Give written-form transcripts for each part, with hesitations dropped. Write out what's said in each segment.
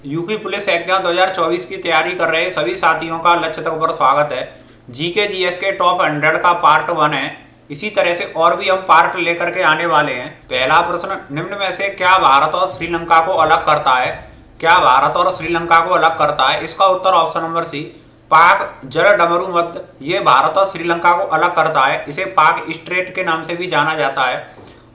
UP police exam 2024 की तैयारी कर रहे सभी साथियों का लक्ष्य तक पर स्वागत है। जीके जीएस के टॉप 100 का पार्ट 1 है। इसी तरह से और भी हम पार्ट लेकर के आने वाले हैं। पहला प्रश्न, निम्न में से क्या भारत और श्रीलंका को अलग करता है? क्या भारत और श्रीलंका को अलग करता है? इसका उत्तर ऑप्शन नंबर सी, पाक जलडमरू मध्य ये भारत और श्रीलंका को अलग करता है। इसे पाक स्ट्रेट के नाम से भी जाना जाता है।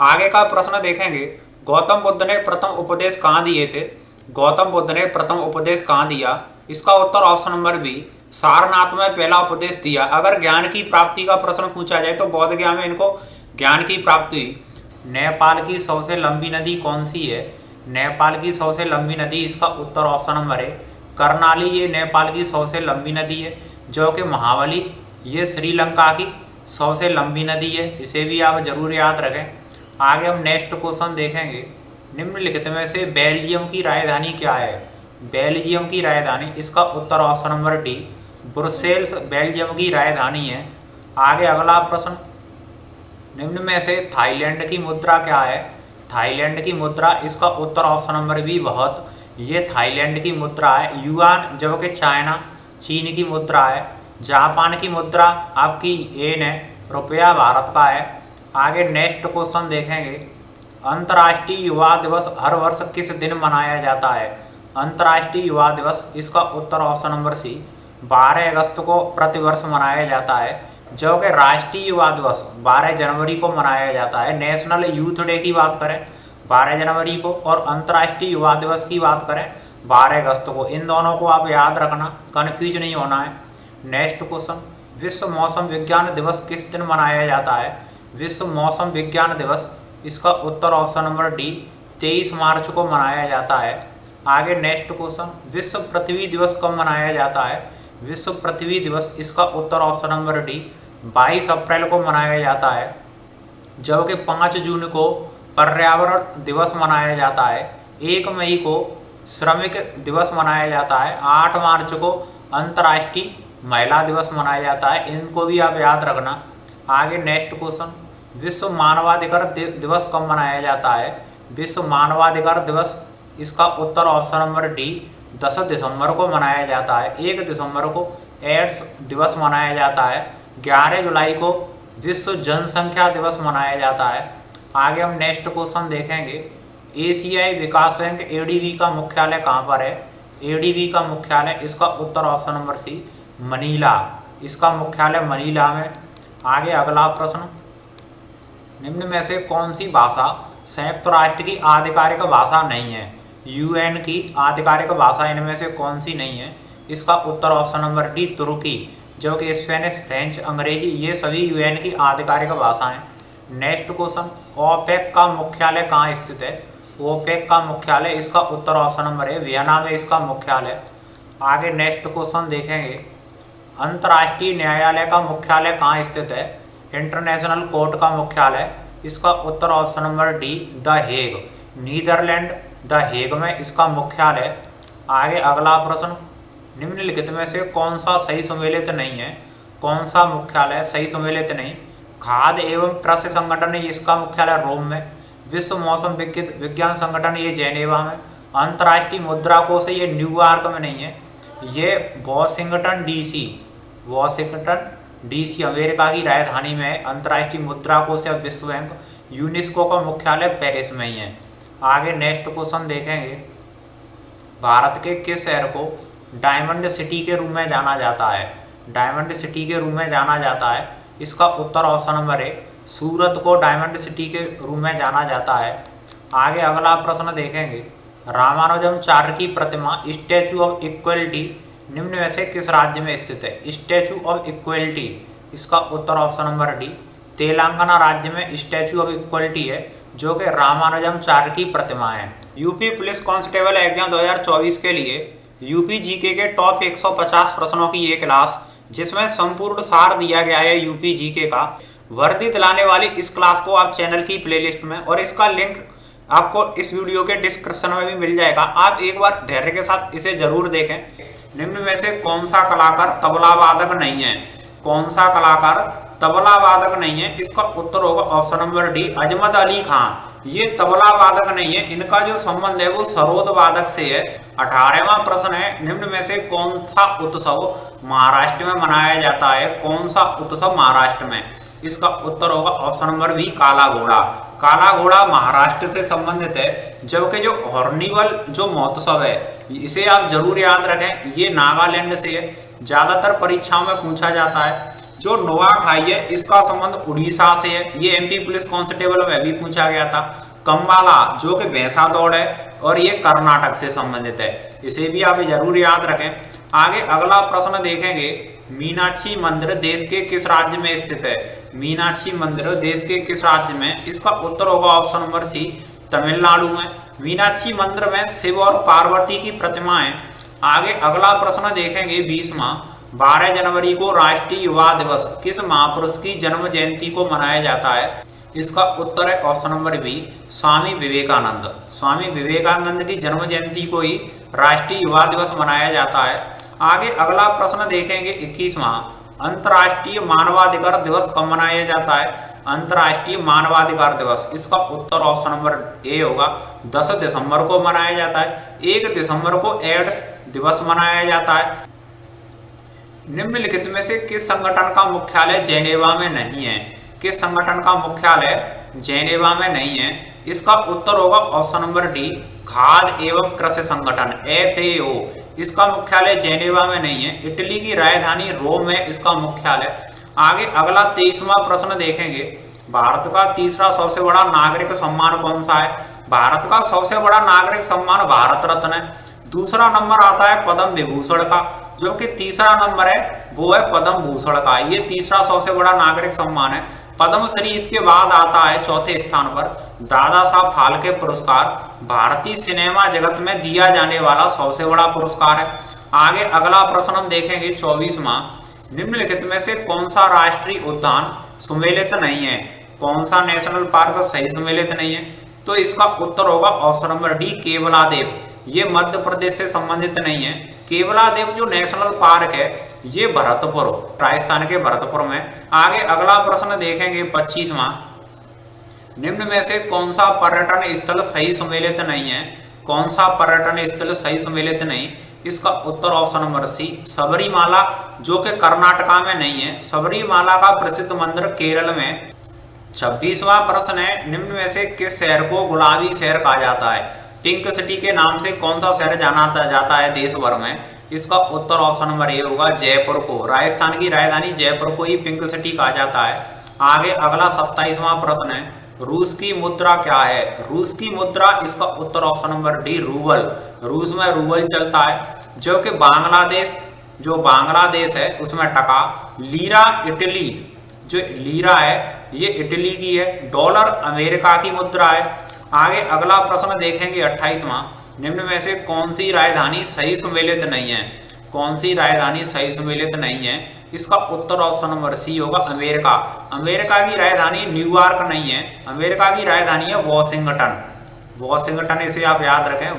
आगे का प्रश्न देखेंगे, गौतम बुद्ध ने प्रथम उपदेश कहाँ दिए थे? गौतम बुद्ध ने प्रथम उपदेश कहाँ दिया? इसका उत्तर ऑप्शन नंबर बी, सारनाथ में पहला उपदेश दिया। अगर ज्ञान की प्राप्ति का प्रश्न पूछा जाए तो बौद्ध ज्ञान में इनको ज्ञान की प्राप्ति हुई। नेपाल की सबसे लंबी नदी कौन सी है? नेपाल की सबसे लंबी नदी, इसका उत्तर ऑप्शन नंबर है करनाली। ये नेपाल की सबसे लंबी नदी है। जो कि महाबली ये श्रीलंका की सबसे लंबी नदी है। इसे भी आप जरूर याद रखें। आगे हम नेक्स्ट क्वेश्चन देखेंगे, निम्नलिखित में से बेल्जियम की राजधानी क्या है? बेल्जियम की राजधानी, इसका उत्तर option number D, Brussels Belgium की राजधानी है। आगे अगला प्रश्न, निम्न में से थाईलैंड की मुद्रा क्या है? थाईलैंड की मुद्रा, इसका उत्तर ऑप्शन नंबर बी, बहुत। ये थाईलैंड की मुद्रा है। युआन, जबकि चाइना चीन की मुद्रा है। जापान की मुद्रा आपकी येन है। रुपया भारत का है। आगे नेक्स्ट क्वेश्चन देखेंगे, अंतर्राष्ट्रीय युवा दिवस हर वर्ष किस दिन मनाया जाता है? अंतर्राष्ट्रीय युवा दिवस, इसका उत्तर ऑप्शन नंबर सी, 12 अगस्त को प्रतिवर्ष मनाया जाता है। जो कि राष्ट्रीय युवा दिवस 12 जनवरी को मनाया जाता है। नेशनल यूथ डे की बात करें 12 जनवरी को, और अंतर्राष्ट्रीय युवा दिवस की बात करें 12 अगस्त को। इन दोनों को आप याद रखना, कन्फ्यूज नहीं होना है। नेक्स्ट क्वेश्चन, विश्व मौसम विज्ञान दिवस किस दिन मनाया जाता है? विश्व मौसम विज्ञान दिवस, इसका उत्तर ऑप्शन नंबर डी, 23 मार्च को मनाया जाता है। आगे नेक्स्ट क्वेश्चन, विश्व पृथ्वी दिवस कब मनाया जाता है? विश्व पृथ्वी दिवस, इसका उत्तर ऑप्शन नंबर डी, 22 अप्रैल को मनाया जाता है। जबकि 5 जून को पर्यावरण दिवस मनाया जाता है। 1 मई को श्रमिक दिवस मनाया जाता है। 8 मार्च को अंतर्राष्ट्रीय महिला दिवस मनाया जाता है। इनको भी आप याद रखना। आगे नेक्स्ट क्वेश्चन, विश्व मानवाधिकार दिवस कब मनाया जाता है? विश्व मानवाधिकार दिवस, इसका उत्तर ऑप्शन नंबर डी, 10 दिसंबर को मनाया जाता है। 1 दिसंबर को एड्स दिवस मनाया जाता है। 11 जुलाई को विश्व जनसंख्या दिवस मनाया जाता है। आगे हम नेक्स्ट क्वेश्चन देखेंगे, एशियाई विकास बैंक एडीबी का मुख्यालय कहाँ पर है? एडीबी का मुख्यालय, इसका उत्तर ऑप्शन नंबर सी, मनीला। इसका मुख्यालय मनीला में। आगे अगला प्रश्न, निम्न में से कौन सी भाषा संयुक्त राष्ट्र की आधिकारिक भाषा नहीं है? यूएन की आधिकारिक भाषा इनमें से कौन सी नहीं है? इसका उत्तर ऑप्शन नंबर डी, तुर्की। जो कि स्पेनिश, फ्रेंच, अंग्रेजी ये सभी यूएन की आधिकारिक भाषा हैं। नेक्स्ट क्वेश्चन, ओपेक का मुख्यालय कहाँ स्थित है? ओपेक का मुख्यालय, इसका उत्तर ऑप्शन नंबर है, वियना में इसका मुख्यालय। आगे नेक्स्ट क्वेश्चन देखेंगे, अंतर्राष्ट्रीय न्यायालय का मुख्यालय कहाँ स्थित है? इंटरनेशनल कोर्ट का मुख्यालय, इसका उत्तर option number D, the Hague. Netherlands the Hague में इसका मुख्यालय। आगे अगला प्रश्न, निम्नलिखित में से कौन सा सही सम्मिलित नहीं है? कौन सा मुख्यालय सही सम्मिलित नहीं? खाद्य एवं कृषि संगठन, इसका मुख्यालय रोम में। विश्व मौसम विज्ञान संगठन, ये जेनेवा में। अंतर्राष्ट्रीय मुद्रा कोष, ये न्यूयॉर्क में नहीं है, ये वॉशिंगटन डीसी अमेरिका की राजधानी में है। अंतर्राष्ट्रीय मुद्रा कोष या विश्व बैंक, यूनेस्को का मुख्यालय पेरिस में ही है। आगे नेक्स्ट क्वेश्चन देखेंगे, भारत के किस शहर को डायमंड सिटी के रूप में जाना जाता है? डायमंड सिटी के रूप में जाना जाता है, इसका उत्तर ऑप्शन नंबर है, सूरत को डायमंड सिटी के रूप में जाना जाता है। आगे अगला प्रश्न देखेंगे, रामानुजमचार्य की प्रतिमा स्टैचू ऑफ इक्वलिटी निम्न में से किस राज्य में स्थित है? स्टैचू ऑफ इक्वलिटी, इसका उत्तर ऑप्शन नंबर डी, तेलंगाना राज्य में स्टैचू ऑफ इक्वलिटी है। जो कि रामानुजमचार्य की प्रतिमा है। यूपी पुलिस कांस्टेबल एग्जाम 2024 के लिए यूपी जीके के टॉप 150 प्रश्नों की ये क्लास, जिसमें संपूर्ण सार दिया गया है यूपी जीके का। वर्दी दिलाने वाली इस क्लास को आप चैनल की प्लेलिस्ट में, और इसका लिंक आपको इस वीडियो के डिस्क्रिप्शन में भी मिल जाएगा। आप एक बार धैर्य के साथ इसे जरूर देखें। निम्न में से कौन सा कलाकार तबला वादक नहीं है? कौन सा कलाकार तबला वादक नहीं है? इसका उत्तर होगा ऑप्शन नंबर डी, अजमत अली खान। ये तबला वादक नहीं है, इनका जो संबंध है वो सरोद वादक से है। 18वां प्रश्न है, निम्न में से कौन सा उत्सव महाराष्ट्र में मनाया जाता है? कौन सा उत्सव महाराष्ट्र में? इसका उत्तर होगा ऑप्शन नंबर बी, काला घोड़ा। काला घोड़ा महाराष्ट्र से संबंधित है, जबकि जो हॉर्निवल जो महोत्सव है इसे आप जरूर याद रखें, ये नागालैंड से है, ज्यादातर परीक्षाओं में पूछा जाता है। जो नुआखाई है इसका संबंध उड़ीसा से है, ये एमपी पुलिस कांस्टेबल में भी पूछा गया था। कंबाला जो कि भैंसा दौड़ है और ये कर्नाटक से संबंधित है, इसे भी आप जरूर याद रखें। आगे अगला प्रश्न देखेंगे, मीनाक्षी मंदिर देश के किस राज्य में स्थित है? मीनाक्षी मंदिर देश के किस राज्य में? इसका उत्तर होगा ऑप्शन नंबर सी, तमिलनाडु में। मीनाक्षी मंदिर में शिव और पार्वती की प्रतिमा है। आगे अगला प्रश्न देखेंगे 20वां, 12 जनवरी को राष्ट्रीय युवा दिवस किस महापुरुष की जन्म जयंती को मनाया जाता है? इसका उत्तर है option number B, Swami Vivekananda. Swami Vivekananda की जन्म जयंती को ही राष्ट्रीय युवा दिवस मनाया जाता है। आगे अगला प्रश्न देखेंगे 21वां, अंतर्राष्ट्रीय मानवाधिकार दिवस कब मनाया जाता है? अंतर्राष्ट्रीय मानवाधिकार दिवस, इसका उत्तर ऑप्शन नंबर ए होगा, 10 दिसंबर को मनाया जाता है। 1 दिसंबर को एड्स दिवस मनाया जाता है। निम्नलिखित में से किस संगठन का मुख्यालय जेनेवा में नहीं है? किस संगठन का मुख्यालय जेनेवा में नहीं है? इसका उत्तर होगा ऑप्शन नंबर डी, खाद्य एवं कृषि संगठन FAO। इसका मुख्यालय जेनेवा में नहीं है, इटली की राजधानी रोम है इसका मुख्यालय। आगे अगला 23वां प्रश्न देखेंगे, भारत का तीसरा सबसे बड़ा नागरिक सम्मान कौन सा है? भारत का सबसे बड़ा नागरिक सम्मान भारत रत्न है। दूसरा नंबर आता है पद्म विभूषण का, जो कि तीसरा नंबर है वो है पद्म भूषण का। ये तीसरा सबसे बड़ा नागरिक सम्मान है। पद्मश्री इसके बाद आता है चौथे स्थान पर। दादा साहब फाल्के पुरस्कार भारतीय सिनेमा जगत में दिया जाने वाला सबसे बड़ा पुरस्कार है। आगे अगला प्रश्न हम देखेंगे 24वां, निम्नलिखित में से कौन सा राष्ट्रीय उद्यान सुमेलित नहीं है? कौन सा नेशनल पार्क सही सुमेलित नहीं है? तो इसका उत्तर होगा ऑप्शन नंबर डी, केवलादेव। ये मध्य प्रदेश से संबंधित नहीं है। केवलादेव जो नेशनल पार्क है ये भरतपुर, राजस्थान के भरतपुर में। आगे अगला प्रश्न देखेंगे 25वां, निम्न में से कौन सा पर्यटन स्थल सही सुमेलित नहीं है? कौन सा पर्यटन स्थल सही सुमेलित नहीं? इसका उत्तर ऑप्शन नंबर सी, सबरीमाला, जो कि कर्नाटका में नहीं है। सबरीमाला का प्रसिद्ध मंदिर केरल में। 26वां प्रश्न है, निम्न में से किस शहर को गुलाबी शहर कहा जाता है? पिंक सिटी के नाम से कौन सा शहर जाना जाता है देश भर में? इसका उत्तर ऑप्शन नंबर ए होगा, जयपुर को। राजस्थान की राजधानी जयपुर को ही पिंक सिटी कहा जाता है। आगे अगला 27वां प्रश्न है, रूस की मुद्रा क्या है? रूस की मुद्रा, इसका उत्तर ऑप्शन नंबर डी, रूबल। रूस में रूबल चलता है, जो कि बांग्लादेश है उसमें टका। लीरा इटली, जो लीरा है ये इटली की है। डॉलर अमेरिका की मुद्रा है। आगे अगला प्रश्न देखेंगे 28वां, निम्न में से कौन सी राजधानी सही सुमेलित नहीं है? कौन सी राजधानी सही सुमेलित नहीं है? इसका उत्तर ऑप्शन नंबर सी होगा, अमेरिका। अमेरिका की राजधानी न्यूयॉर्क नहीं है, अमेरिका की राजधानी है वॉशिंगटन। वॉशिंगटन, इसे आप याद रखें।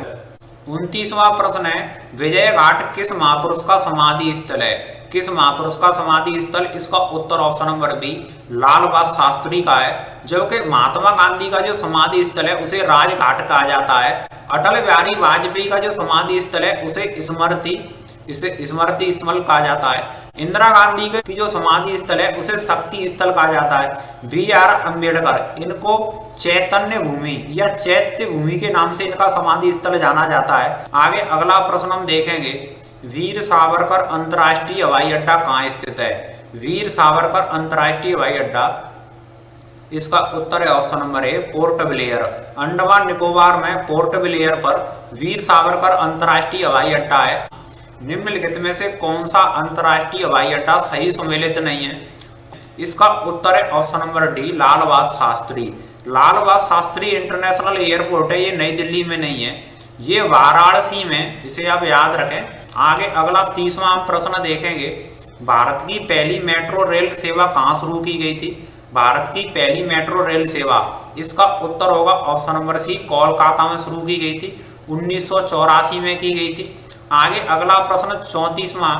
29वां प्रश्न है, विजय घाट किस महापुरुष का समाधि स्थल है? किस महापुरुष का समाधि स्थल? इसका उत्तर option number B, Lal Bahadur Shastri का है। जबकि महात्मा गांधी का जो समाधि स्थल है उसे राजघाट कहा जाता है। अटल बिहारी वाजपेयी का जो समाधि स्थल है उसे स्मृति स्थल कहा जाता है। इंदिरा गांधी की जो समाधि स्थल है उसे शक्ति स्थल कहा जाता है। BR अम्बेडकर, इनको चैतन्य भूमि या चैत्य भूमि के नाम से इनका समाधि स्थल जाना जाता है। आगे अगला प्रश्न हम देखेंगे, वीर सावरकर अंतर्राष्ट्रीय हवाई अड्डा कहाँ स्थित है? वीर सावरकर अंतर्राष्ट्रीय हवाई अड्डा, इसका उत्तर है option number A, port Blair. Andaman Nicobar में पोर्ट ब्लेयर पर वीर सावरकर अंतर्राष्ट्रीय हवाई अड्डा है। निम्नलिखित में से कौन सा अंतर्राष्ट्रीय हवाई अड्डा सही सुमेलित नहीं है? इसका उत्तर है option number D, Lal Bahadur Shastri. Lal Bahadur Shastri international airport है, ये नई दिल्ली में नहीं है, ये वाराणसी में, इसे आप याद रखें। आगे अगला 30वां प्रश्न देखेंगे, भारत की पहली मेट्रो रेल सेवा कहाँ शुरू की गई थी? भारत की पहली मेट्रो रेल सेवा, इसका उत्तर होगा ऑप्शन नंबर सी, कोलकाता में शुरू की गई थी। 1984 में की गई थी। आगे अगला प्रश्न 34वां,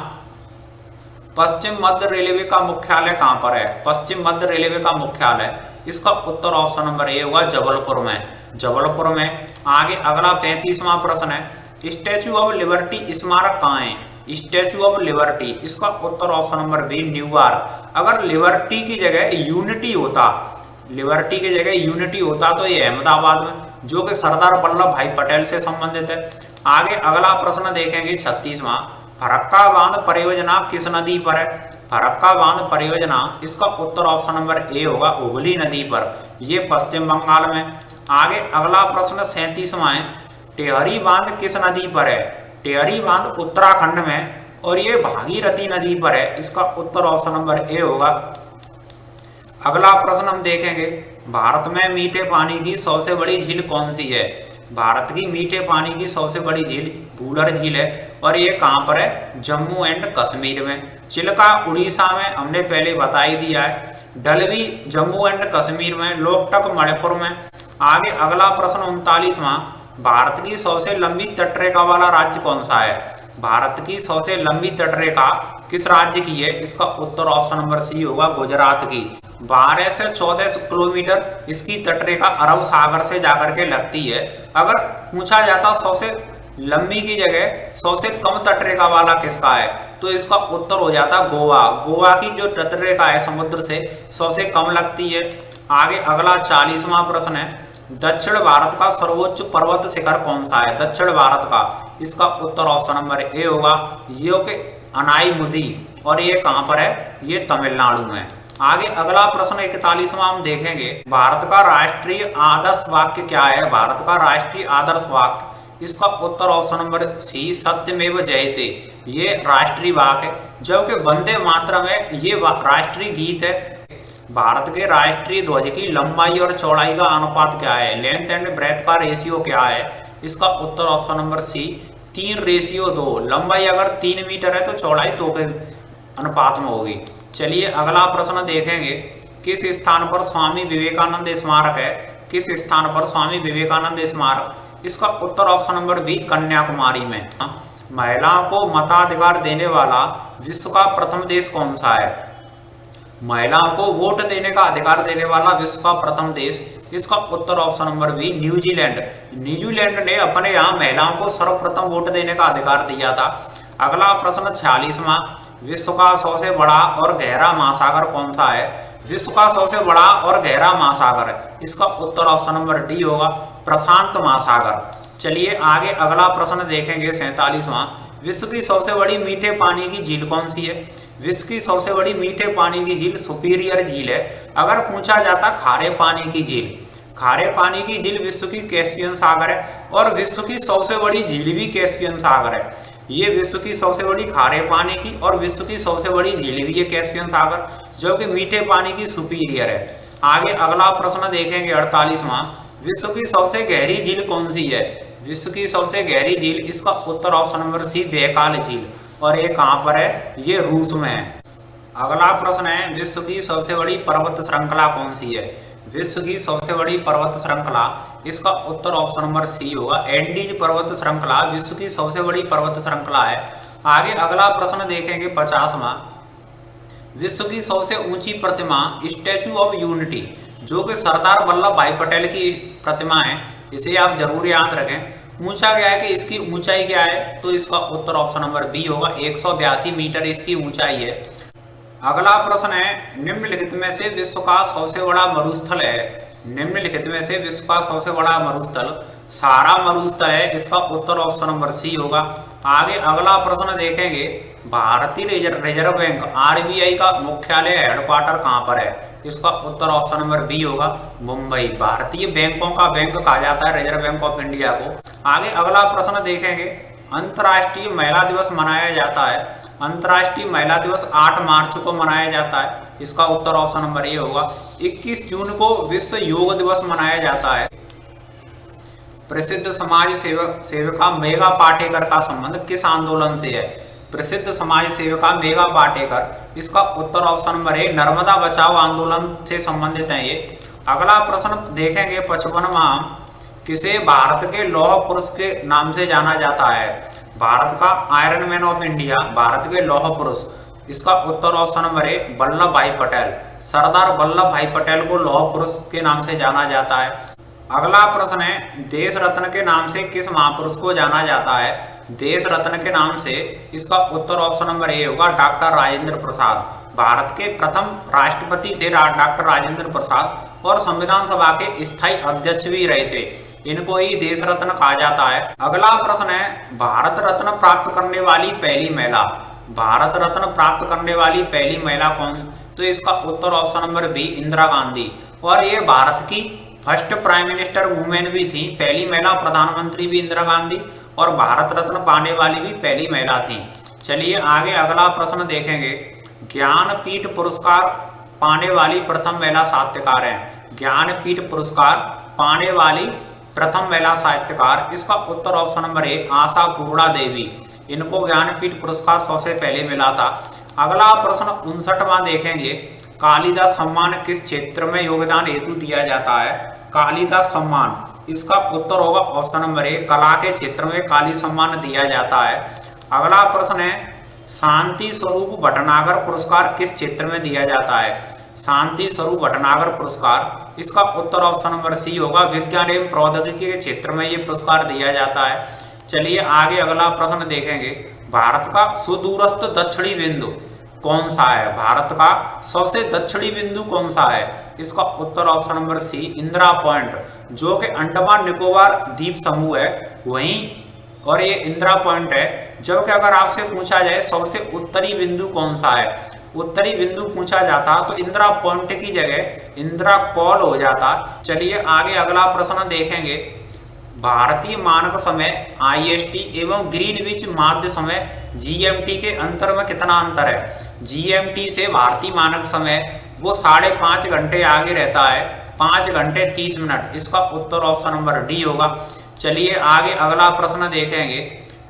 पश्चिम मध्य रेलवे का मुख्यालय कहाँ पर है? पश्चिम मध्य रेलवे का मुख्यालय, इसका उत्तर ऑप्शन नंबर ए होगा, जबलपुर में। जबलपुर में। आगे अगला 35वां प्रश्न है, स्टैचू ऑफ लिबर्टी स्मारक कहाँ है? स्टैचू ऑफ लिबर्टी, इसका उत्तर ऑप्शन नंबर बी न्यूयॉर्क। अगर लिबर्टी की जगह यूनिटी होता, लिबर्टी की जगह यूनिटी होता तो ये अहमदाबाद में, जो कि सरदार वल्लभ भाई पटेल से संबंधित है। आगे अगला प्रश्न देखेंगे 36वां, फरक्का बांध परियोजना किस नदी पर है? फरक्का बांध परियोजना, इसका उत्तर ऑप्शन नंबर ए होगा हुगली नदी पर, ये पश्चिम बंगाल में। आगे अगला प्रश्न 37वां है, टेहरी बांध किस नदी पर है? टेहरी बांध उत्तराखंड में और ये भागीरथी नदी पर है, इसका उत्तर ऑप्शन नंबर ए होगा। अगला प्रश्न हम देखेंगे, भारत में मीठे पानी की सबसे बड़ी झील कौन सी है? भारत की मीठे पानी की सबसे बड़ी झील वूलर झील है और ये कहाँ पर है? जम्मू एंड कश्मीर में। चिल्का उड़ीसा में, हमने पहले बता ही दिया है। डलवी जम्मू एंड कश्मीर में, लोकटक मणिपुर में। आगे अगला प्रश्न 39वां, भारत की सबसे लंबी तटरेखा वाला राज्य कौन सा है? भारत की सबसे लंबी तटरेखा किस राज्य की है? इसका उत्तर ऑप्शन नंबर सी होगा गुजरात की। 12 से 14 किलोमीटर इसकी तटरेखा अरब सागर से जाकर के लगती है। अगर पूछा जाता सबसे लंबी की जगह सबसे कम तटरेखा वाला किसका है, तो इसका उत्तर हो जाता गोवा। गोवा की जो तटरेखा है समुद्र से सबसे कम लगती है। आगे अगला 40वां प्रश्न है, दक्षिण भारत का सर्वोच्च पर्वत शिखर कौन सा है? दक्षिण भारत का, इसका उत्तर ऑप्शन नंबर ए होगा यो के अनाईमुदी, और ये कहाँ पर है? ये तमिलनाडु में। आगे अगला प्रश्न 41वां हम देखेंगे, भारत का राष्ट्रीय आदर्श वाक्य क्या है? भारत का राष्ट्रीय आदर्श वाक्य, इसका उत्तर ऑप्शन नंबर सी सत्यमेव जयते, ये राष्ट्रीय वाक्य है। जबकि वंदे मातरम है ये राष्ट्रीय गीत है। भारत के राष्ट्रीय ध्वज की लंबाई और चौड़ाई का अनुपात क्या है? लेंथ एंड ब्रेथ का रेशियो क्या है? इसका उत्तर ऑप्शन नंबर सी 3:2। लंबाई अगर 3 मीटर है तो चौड़ाई 2 के अनुपात में होगी। चलिए अगला प्रश्न देखेंगे, किस स्थान पर स्वामी विवेकानंद स्मारक है? किस स्थान पर स्वामी विवेकानंद स्मारक? इसका उत्तर ऑप्शन नंबर बी कन्याकुमारी में। महिलाओं को मताधिकार देने वाला विश्व का प्रथम देश कौन सा है? महिलाओं को वोट देने का अधिकार देने वाला विश्व का प्रथम देश, इसका उत्तर option number B New Zealand. New Zealand ने अपने यहाँ महिलाओं को सर्वप्रथम वोट देने का अधिकार दिया था। अगला प्रश्न 46वां, विश्व का सबसे बड़ा और गहरा महासागर कौन सा है? विश्व का सबसे बड़ा और गहरा महासागर, इसका उत्तर ऑप्शन नंबर डी होगा प्रशांत महासागर। चलिए आगे अगला प्रश्न देखेंगे 47वां, विश्व की सबसे बड़ी मीठे पानी की झील कौन सी है? विश्व की सबसे बड़ी मीठे पानी की झील सुपीरियर झील है। अगर पूछा जाता खारे पानी की झील, खारे पानी की झील विश्व की कैस्पियन सागर है और विश्व की सबसे बड़ी झील भी कैस्पियन सागर है। ये विश्व की सबसे बड़ी खारे पानी की और विश्व की सबसे बड़ी झील भी है कैस्पियन सागर, जो कि मीठे पानी की सुपीरियर है। आगे अगला प्रश्न देखेंगे 48वां, विश्व की सबसे गहरी झील कौन सी है? विश्व की सबसे गहरी झील, इसका उत्तर ऑप्शन नंबर सी बैकाल झील, और ये कहाँ पर है? ये रूस में है। अगला प्रश्न है, विश्व की सबसे बड़ी पर्वत श्रृंखला कौन सी है? विश्व की सबसे बड़ी पर्वत श्रृंखला, इसका उत्तर ऑप्शन नंबर सी होगा एंडीज पर्वत श्रृंखला विश्व की सबसे बड़ी पर्वत श्रृंखला है। आगे अगला प्रश्न देखेंगे 50वां, विश्व की सबसे ऊंची प्रतिमा स्टैचू ऑफ यूनिटी, जो कि सरदार वल्लभ भाई पटेल की प्रतिमा है, इसे आप जरूर याद रखें। पूछा गया है कि इसकी ऊंचाई क्या है, तो इसका उत्तर ऑप्शन नंबर बी होगा 182 मीटर इसकी ऊंचाई है। अगला प्रश्न है, निम्नलिखित में से विश्व का सबसे बड़ा मरुस्थल है? निम्नलिखित में से विश्व का सबसे बड़ा मरुस्थल सारा मरुस्थल है, इसका उत्तर ऑप्शन नंबर सी होगा। आगे अगला प्रश्न देखेंगे, भारतीय रिजर्व बैंक आरबीआई का मुख्यालय हेडक्वार्टर कहाँ पर है? इसका उत्तर ऑप्शन नंबर बी होगा मुंबई। भारतीय बैंकों का बैंक कहा जाता है रिजर्व बैंक ऑफ इंडिया को। आगे अगला प्रश्न देखेंगे, अंतर्राष्ट्रीय महिला दिवस मनाया जाता है। अंतर्राष्ट्रीय महिला दिवस 8 मार्च को मनाया जाता है, इसका उत्तर ऑप्शन नंबर ए होगा। 21 जून को विश्व योग दिवस मनाया जाता है। प्रसिद्ध समाज सेविका मेघा पाटेकर का संबंध किस आंदोलन से है? प्रसिद्ध समाज सेविका मेघा पाटेकर, इसका उत्तर ऑप्शन नंबर ए नर्मदा बचाओ आंदोलन से संबंधित है ये। अगला प्रश्न देखेंगे 55वां, किसे भारत के लौह पुरुष के नाम से जाना जाता है? भारत का iron man of India, Bharat के लौह पुरुष, इसका उत्तर ऑप्शन नंबर ए वल्लभ भाई पटेल। सरदार वल्लभ भाई पटेल को लौह पुरुष के नाम से जाना जाता है। अगला प्रश्न है, देश रत्न के नाम से किस महापुरुष को जाना जाता है? देश रत्न के नाम से इसका उत्तर ऑप्शन नंबर ए होगा डॉक्टर राजेंद्र प्रसाद। भारत के प्रथम राष्ट्रपति थे डॉक्टर राजेंद्र प्रसाद और संविधान सभा के स्थायी अध्यक्ष भी रहे थे। इनको ही देश रत्न कहा जाता है। अगला प्रश्न है, भारत रत्न प्राप्त करने वाली पहली महिला। भारत रत्न प्राप्त करने वाली पहली महिला कौन? तो इसका उत्तर option number B Indira Gandhi. और ये भारत की फर्स्ट प्राइम मिनिस्टर वुमेन भी थी, पहली महिला प्रधानमंत्री भी इंदिरा गांधी और भारत रत्न पाने वाली भी पहली महिला थी। चलिए आगे अगला प्रश्न देखेंगे, ज्ञानपीठ पुरस्कार पाने वाली प्रथम महिला साहित्यकार है। ज्ञानपीठ पुरस्कार पाने वाली प्रथम महिला साहित्यकार, इसका उत्तर ऑप्शन नंबर ए आशापूर्णा देवी। इनको ज्ञानपीठ पुरस्कार 100 से पहले मिला था। अगला प्रश्न 59वां देखेंगे, कालिदास सम्मान किस क्षेत्र में योगदान हेतु दिया जाता है? कालिदास सम्मान, इसका उत्तर होगा ऑप्शन नंबर ए कला के क्षेत्र में काली सम्मान दिया जाता है। अगला प्रश्न है, शांति स्वरूप भटनागर पुरस्कार किस क्षेत्र में दिया जाता है? शांति स्वरूप भटनागर पुरस्कार, इसका उत्तर ऑप्शन नंबर सी होगा विज्ञान एवं प्रौद्योगिकी के क्षेत्र में ये पुरस्कार दिया जाता है। चलिए आगे अगला प्रश्न देखेंगे, भारत का सुदूरस्थ दक्षिणी बिंदु कौन सा है? भारत का सबसे दक्षिणी बिंदु कौन सा है? इसका उत्तर option number C Indira Point, जो कि अंडमान निकोबार द्वीप समूह है वहीं, और ये इंदिरा पॉइंट है। जबकि अगर आपसे पूछा जाए सबसे उत्तरी बिंदु कौन सा है, उत्तरी बिंदु पूछा जाता तो इंदिरा पॉइंट की जगह इंदिरा कॉल हो जाता। चलिए आगे अगला प्रश्न देखेंगे, भारतीय मानक समय IST एवं ग्रीनविच माध्य समय GMT के अंतर में कितना अंतर है? GMT से भारतीय मानक समय वो 5.5 घंटे आगे रहता है, 5 घंटे 30 मिनट। इसका उत्तर ऑप्शन नंबर डी होगा। चलिए आगे अगला प्रश्न देखेंगे,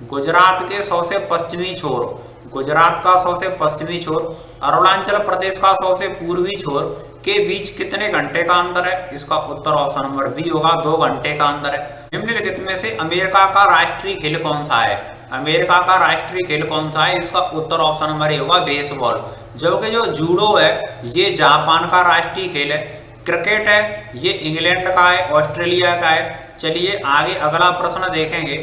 गुजरात के सबसे पश्चिमी छोर, गुजरात का सबसे पश्चिमी छोर, अरुणाचल प्रदेश का सबसे पूर्वी छोर के बीच कितने घंटे का अंतर है? इसका उत्तर ऑप्शन नंबर बी होगा 2 घंटे का अंतर है। निम्नलिखित में से अमेरिका का राष्ट्रीय खेल कौन सा है? अमेरिका का राष्ट्रीय खेल कौन सा है? इसका उत्तर ऑप्शन नंबर ए होगा बेसबॉल। जबकि जो जूडो है ये जापान का राष्ट्रीय खेल है। क्रिकेट है ये इंग्लैंड का है, ऑस्ट्रेलिया का है। चलिए आगे अगला प्रश्न देखेंगे,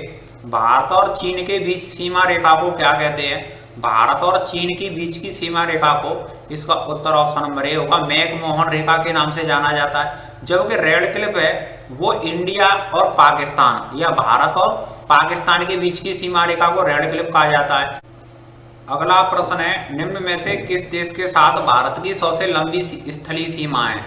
भारत और चीन के बीच सीमा रेखा को क्या कहते हैं? भारत और चीन के बीच की सीमा रेखा को, इसका उत्तर ऑप्शन नंबर ए होगा मैकमोहन रेखा के नाम से जाना जाता है। जबकि रेड क्लिप है वो इंडिया और पाकिस्तान या भारत और पाकिस्तान के बीच की सीमा रेखा को रेड क्लिप कहा जाता है। अगला प्रश्न है, निम्न में से किस देश के साथ भारत की सबसे लंबी स्थलीय सीमा है?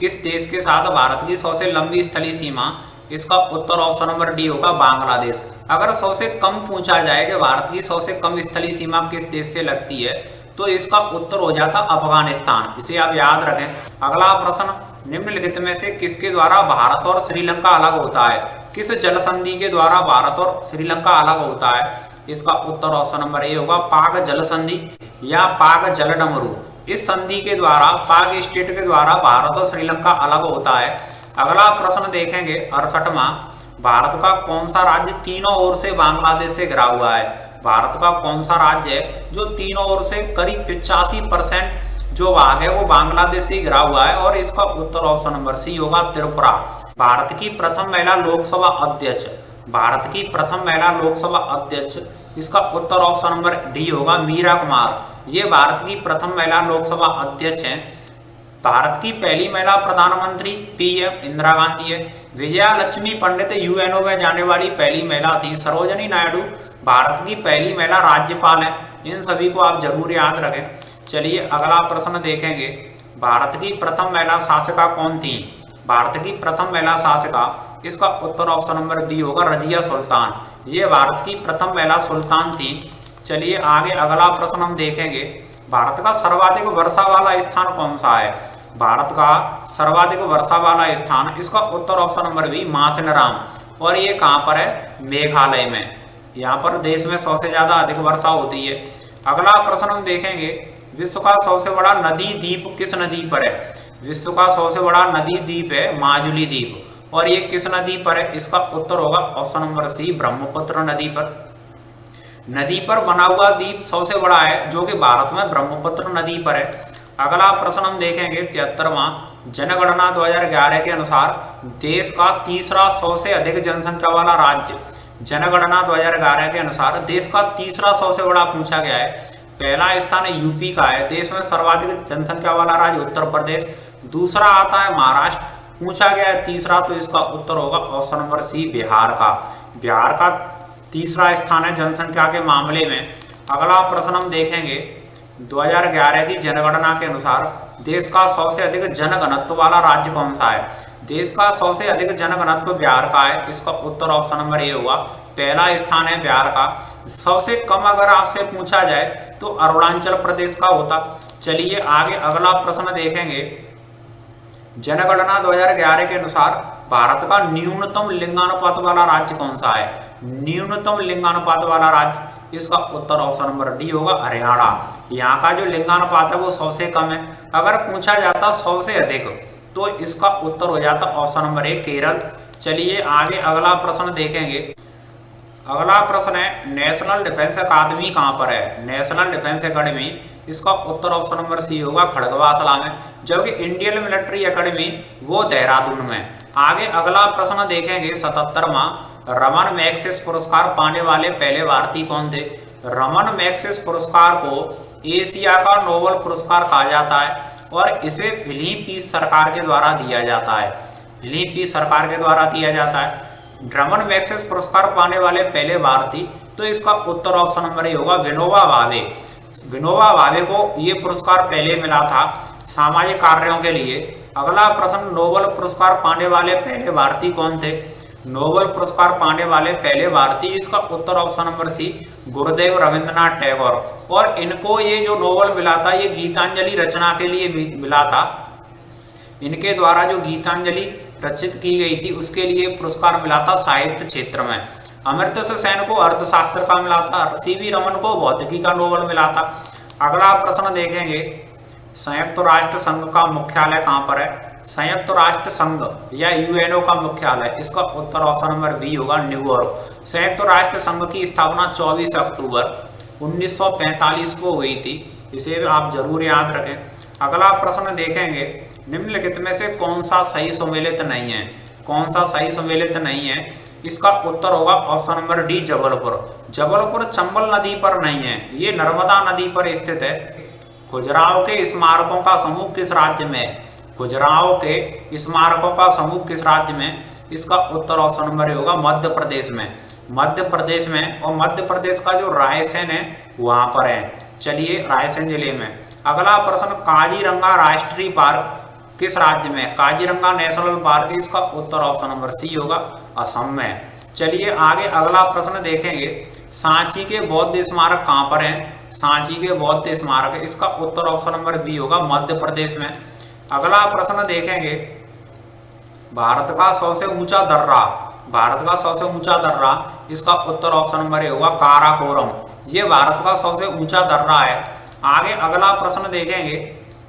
किस देश के साथ भारत की सबसे लंबी स्थलीय सीमा? इसका उत्तर ऑप्शन नंबर डी होगा बांग्लादेश। अगर सबसे कम पूछा जाए कि भारत की सबसे कम स्थलीय सीमा किस देश से लगती है तो इसका उत्तर हो जाता अफगानिस्तान। इसे आप याद रखें। अगला प्रश्न, निम्नलिखित में से किसके द्वारा भारत और श्रीलंका अलग होता है? किस जल संधि के द्वारा भारत और श्रीलंका अलग होता है? इसका उत्तर ऑप्शन नंबर ए होगा पाक जल संधि या पाक जल डमरू। इस संधि के द्वारा, पाक स्टेट के द्वारा भारत और श्रीलंका अलग होता है। अगला प्रश्न देखेंगे 68वां, भारत का कौन सा राज्य तीनों ओर से बांग्लादेश से घिरा हुआ है? भारत का कौन सा राज्य है जो तीनों ओर से करीब 85% जो भाग है वो बांग्लादेश से घिरा हुआ है? और इसका उत्तर ऑप्शन नंबर सी होगा त्रिपुरा। भारत की प्रथम महिला लोकसभा अध्यक्ष, भारत की प्रथम महिला लोकसभा अध्यक्ष, इसका उत्तर ऑप्शन नंबर डी होगा मीरा कुमार। ये भारत की प्रथम महिला लोकसभा अध्यक्ष हैं। भारत की पहली महिला प्रधानमंत्री PM इंदिरा गांधी है। विजया लक्ष्मी पंडित UNO में जाने वाली पहली महिला थी। सरोजनी नायडू भारत की पहली महिला राज्यपाल है। इन सभी को आप जरूर याद रखें। चलिए अगला प्रश्न देखेंगे, भारत की प्रथम महिला शासिका कौन थी? भारत की प्रथम महिला शासिका, इसका उत्तर ऑप्शन नंबर बी होगा रजिया सुल्तान। ये भारत की प्रथम महिला सुल्तान थी। चलिए आगे अगला प्रश्न हम देखेंगे, भारत का सर्वाधिक वर्षा वाला स्थान कौन सा है? भारत का सर्वाधिक वर्षा वाला स्थान, इसका उत्तर ऑप्शन नंबर बी मासिनराम। और ये कहाँ पर है? मेघालय में। यहाँ पर देश में सबसे ज्यादा अधिक वर्षा होती है। अगला प्रश्न हम देखेंगे, विश्व का सबसे बड़ा नदी द्वीप किस नदी पर है? विश्व का सबसे बड़ा नदी द्वीप है माजुली द्वीप। और ये किस नदी पर है? इसका उत्तर होगा ऑप्शन नंबर सी ब्रह्मपुत्र नदी पर। नदी पर बना हुआ द्वीप सबसे बड़ा है जो कि भारत में ब्रह्मपुत्र नदी पर है। अगला प्रश्न हम देखेंगे 73वां, जनगणना 2011 के अनुसार देश का तीसरा सबसे अधिक जनसंख्या वाला राज्य, जनगणना 2011 के अनुसार देश का तीसरा सबसे बड़ा पूछा गया है। पहला स्थान यूपी का है, देश में सर्वाधिक जनसंख्या वाला राज्य उत्तर प्रदेश, दूसरा आता है महाराष्ट्र, पूछा गया है तीसरा, तो इसका उत्तर होगा ऑप्शन नंबर सी बिहार का। बिहार का तीसरा स्थान है जनसंख्या के मामले में। अगला प्रश्न हम देखेंगे, 2011 की जनगणना के अनुसार देश का सबसे अधिक जनघनत्व वाला राज्य कौन सा है? देश का सबसे अधिक जनघनत्व बिहार का है, इसका उत्तर ऑप्शन नंबर ए होगा, पहला स्थान है बिहार का। सबसे कम अगर आपसे पूछा जाए तो अरुणाचल प्रदेश का होता। चलिए आगे अगला प्रश्न देखेंगे, जनगणना 2011 के अनुसार भारत का न्यूनतम लिंगानुपात वाला राज्य कौन सा है? न्यूनतम लिंगानुपात वाला राज्य, इसका उत्तर ऑप्शन नंबर डी होगा हरियाणा। यहाँ का जो लिंगानुपात है वो सबसे कम है। अगर पूछा जाता सबसे अधिक तो इसका उत्तर हो जाता ऑप्शन नंबर ए केरल। चलिए आगे अगला प्रश्न देखेंगे। अगला प्रश्न है, नेशनल डिफेंस अकादमी कहाँ पर है? नेशनल डिफेंस अकादमी, इसका उत्तर ऑप्शन नंबर सी होगा खड़गवासला में, जबकि इंडियन मिलिट्री अकादमी वो देहरादून में। आगे अगला प्रश्न देखेंगे 77वां, रमन मैग्सेस पुरस्कार पाने वाले पहले भारतीय कौन थे? रमन मैग्सेस पुरस्कार को एशिया का नोबेल पुरस्कार कहा जाता है और इसे फिलीपींस सरकार के द्वारा दिया जाता है। फिलीपींस सरकार के द्वारा दिया जाता है रमन मैग्सेस पुरस्कार पाने वाले पहले भारतीय, तो इसका उत्तर ऑप्शन नंबर ए होगा विनोबा भावे। विनोबा भावे को ये पुरस्कार पहले मिला था सामाजिक कार्यों के लिए। अगला प्रश्न, नोबेल पुरस्कार पाने वाले पहले भारतीय कौन थे? नोबेल पुरस्कार पाने वाले पहले भारतीय, इसका उत्तर ऑप्शन नंबर सी गुरुदेव रविंद्रनाथ टैगोर। और इनको ये जो नोबेल मिला था ये गीतांजलि रचना के लिए मिला था। इनके द्वारा जो गीतांजलि रचित की गई थी उसके लिए पुरस्कार मिला था साहित्य क्षेत्र में। अमर्त्य सेन को अर्थशास्त्र का मिला था, सीवी रमन को भौतिकी का नोबेल मिला था। अगला प्रश्न देखेंगे, संयुक्त राष्ट्र संघ का मुख्यालय कहाँ पर है? संयुक्त राष्ट्र संघ या यूएनओ का मुख्यालय, इसका उत्तर ऑप्शन नंबर बी होगा न्यूयॉर्क। संयुक्त राष्ट्र संघ की स्थापना 24 अक्टूबर 1945 को हुई थी, इसे आप जरूर याद रखें। अगला प्रश्न देखेंगे, निम्नलिखित में से कौन सा सही सुमेलित नहीं है? कौन सा सही सुमेलित नहीं है? इसका उत्तर होगा option number D Jabalpur. Jabalpur Chambal नदी पर नहीं है, ये नर्मदा नदी पर स्थित है। खजुराहो के स्मारकों का समूह किस राज्य में? खजुराहो के स्मारकों का समूह किस राज्य में? इसका उत्तर ऑप्शन नंबर होगा मध्य प्रदेश में। मध्य प्रदेश में, और मध्य प्रदेश का जो रायसेन है वहां पर है। चलिए रायसेन जिले में। अगला प्रश्न, काजीरंगा राष्ट्रीय पार्क किस राज्य में? काजीरंगा नेशनल पार्क, इसका उत्तर ऑप्शन नंबर सी होगा असम में। चलिए आगे अगला प्रश्न देखेंगे, सांची के बौद्ध स्मारक कहाँ पर है? सांची के बौद्ध स्मारक, इसका उत्तर ऑप्शन नंबर बी होगा मध्य प्रदेश में। अगला प्रश्न देखेंगे, भारत का सबसे ऊंचा दर्रा, भारत का सबसे ऊंचा दर्रा, इसका उत्तर ऑप्शन नंबर ए होगा काराकोरम। ये भारत का सबसे ऊंचा दर्रा है। आगे अगला प्रश्न देखेंगे,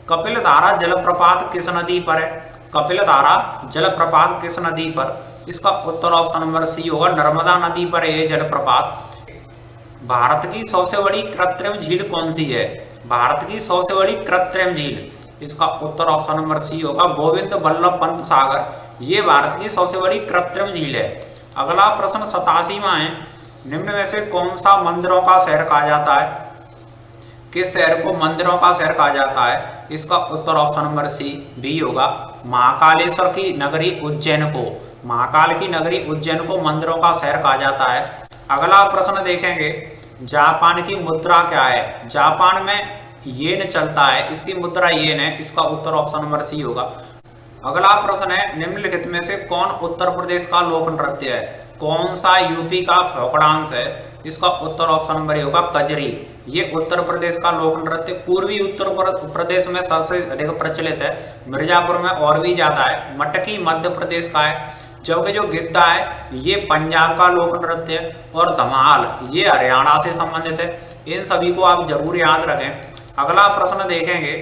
कपिलधारा जलप्रपात किस नदी पर है? कपिलधारा जलप्रपात किस नदी पर? इसका उत्तर ऑप्शन नंबर सी होगा नर्मदा नदी पर है ये जलप्रपात। भारत की सबसे बड़ी कृत्रिम झील कौन सी है? भारत की सबसे बड़ी कृत्रिम झील, इसका उत्तर ऑप्शन नंबर सी होगा गोविंद बल्लभ पंत सागर। ये भारत की सबसे बड़ी कृत्रिम झील है। अगला प्रश्न 87वां है, निम्न में से कौन सा मंदिरों का शहर कहा जाता है? किस शहर को मंदिरों का शहर कहा जाता है? इसका उत्तर ऑप्शन नंबर सी बी होगा महाकालेश्वर की नगरी उज्जैन को, महाकाल की नगरी उज्जैन को मंदिरों का शहर कहा जाता है। अगला प्रश्न देखेंगे, जापान की मुद्रा क्या है? जापान में येन चलता है, इसकी मुद्रा येन है, इसका उत्तर ऑप्शन नंबर सी होगा। अगला प्रश्न है, निम्नलिखित में से कौन उत्तर प्रदेश का लोक नृत्य है? कौन सा यूपी का फोक डांस है? इसका उत्तर ऑप्शन नंबर ए होगा कजरी। ये उत्तर प्रदेश का लोक नृत्य पूर्वी उत्तर प्रदेश में सबसे अधिक प्रचलित है, मिर्जापुर में और भी ज्यादा है। मटकी मध्य प्रदेश का है, जबकि जो गिद्दा है ये पंजाब का लोक नृत्य है, और धमाल ये हरियाणा से संबंधित है। इन सभी को आप जरूर याद रखें। अगला प्रश्न देखेंगे,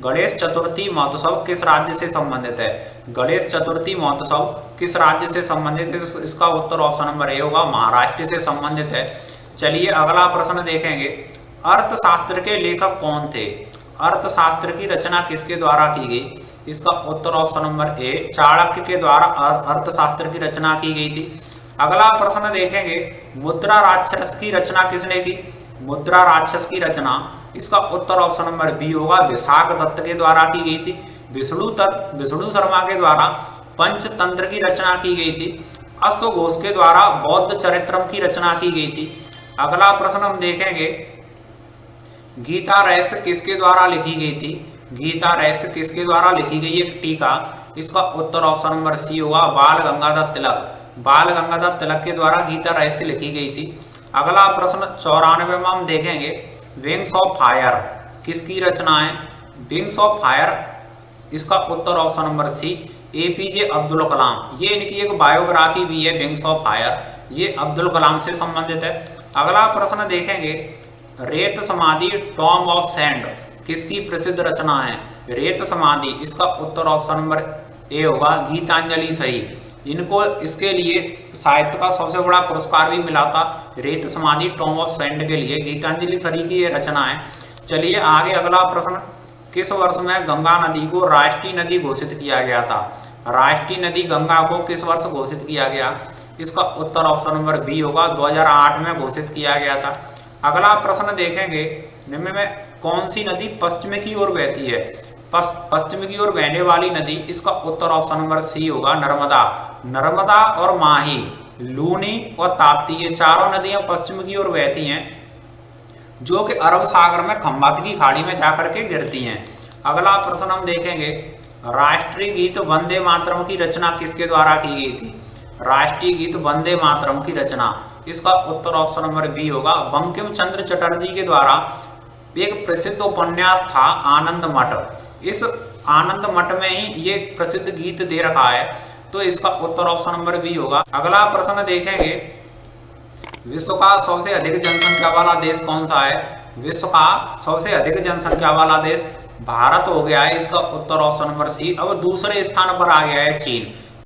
गणेश चतुर्थी महोत्सव किस राज्य से संबंधित है? गणेश चतुर्थी महोत्सव किस राज्य से संबंधित है? इसका उत्तर ऑप्शन नंबर ए होगा महाराष्ट्र से संबंधित है। चलिए अगला प्रश्न देखेंगे, अर्थशास्त्र के लेखक कौन थे? अर्थशास्त्र की रचना किसके द्वारा की गई? इसका उत्तर ऑप्शन नंबर ए चाणक्य के द्वारा अर्थशास्त्र की रचना की गई थी। अगला प्रश्न देखेंगे, मुद्रा राक्षस की रचना किसने की? मुद्रा राक्षस की रचना, इसका उत्तर ऑप्शन नंबर बी होगा, विशाख दत्त के द्वारा की गई थी। विष्णु शर्मा के द्वारा पंचतंत्र की रचना की गई थी। अश्व घोष के द्वारा बौद्ध चरित्रम की रचना की गई थी। अगला प्रश्न हम देखेंगे, गीता रहस्य किसके द्वारा लिखी गई थी? गीता रहस्य किसके द्वारा लिखी गई एक टीका, इसका उत्तर ऑप्शन नंबर सी होगा, बाल गंगाधर तिलक। बाल गंगाधर तिलक के द्वारा गीता रहस्य लिखी गई थी। अगला प्रश्न 94 में हम देखेंगे, विंग्स ऑफ फायर किसकी रचना है? विंग्स ऑफ फायर, इसका उत्तर option number C APJ Abdul Kalam. ये इनकी एक बायोग्राफी भी है, विंग्स ऑफ फायर, ये अब्दुल कलाम से संबंधित है। अगला प्रश्न देखेंगे, रेत समाधि टॉम ऑफ सैंड किसकी प्रसिद्ध रचना है? रेत समाधि, इसका उत्तर ऑप्शन नंबर ए होगा, गीतांजलि सही। इनको इसके लिए साहित्य का सबसे बड़ा पुरस्कार भी मिला था, रेत समाधि टॉम ऑफ सैंड के लिए। गीतांजलि सरी की ये रचना है। चलिए आगे अगला प्रश्न, किस वर्ष में गंगा नदी को राष्ट्रीय नदी घोषित किया गया था? राष्ट्रीय नदी गंगा को किस वर्ष घोषित किया गया? इसका उत्तर ऑप्शन नंबर बी होगा, 2008 में घोषित किया गया था। अगला प्रश्न देखेंगे, निम्न में कौन सी नदी पश्चिम की ओर बहती है? पश्चिम की ओर बहने वाली नदी, इसका उत्तर ऑप्शन नंबर सी होगा, नर्मदा। नर्मदा और माही, लूनी और ताप्ती, ये चारों नदियां पश्चिम की ओर बहती हैं, जो कि अरब सागर में खंबात की खाड़ी में जाकर के गिरती हैं। अगला प्रश्न हम देखेंगे, राष्ट्रीय गीत वंदे मातरम की रचना किसके द्वारा की गई थी? राष्ट्रीय गीत वंदे मातरम की रचना, इसका उत्तर ऑप्शन नंबर बी होगा, बंकिम चंद्र चटर्जी के द्वारा। एक प्रसिद्ध उपन्यास था आनंद मठ, इस आनंद मठ में ही ये प्रसिद्ध गीत दे रखा है, तो इसका उत्तर ऑप्शन नंबर बी होगा। अगला प्रश्न देखेंगे, विश्व का सबसे अधिक जनसंख्या वाला देश कौन सा है? विश्व का सबसे अधिक जनसंख्या वाला देश भारत हो गया है, इसका उत्तर ऑप्शन नंबर सी। अब दूसरे स्थान पर आ गया है चीन।